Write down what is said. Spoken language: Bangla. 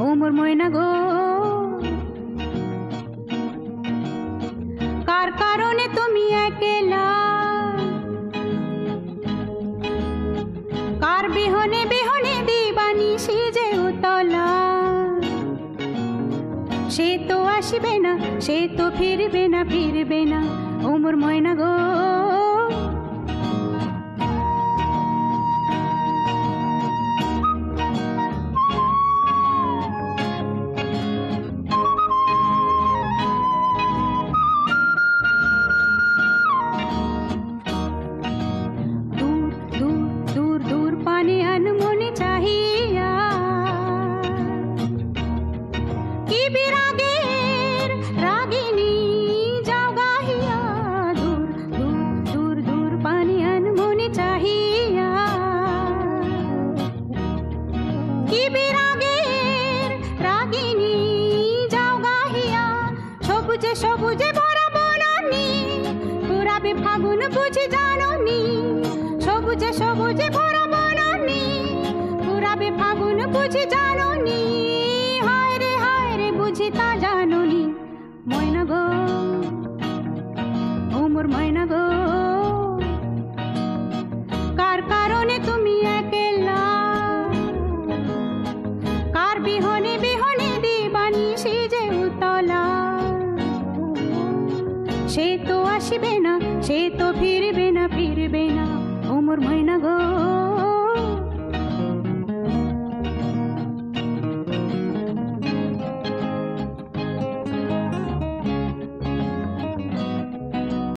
ও মোর ময়না গো, কার কারণে তুমি একলা, কার বিহনে বিহনে দিবানিশি যে উতলা। সে তো আসবে না, সে তো ফিরবে না, ফিরবে না, ও মোর ময়না গো। সবুজে ভরা বনানি পুরাবে ফাগুন বুঝি জাননি, সবুজে সবুজে ভরা বনানি পুরাবে ফাগুন বুঝি জাননি। হায় রে বুঝি তা জাননি। ময়না গো, ও মোর ময়না গো, কার কারণে তুমি একলা, কার বিহনে বিহনে দিবানিশি যে উতলা। সে তো আসবে না, সে তো ফিরে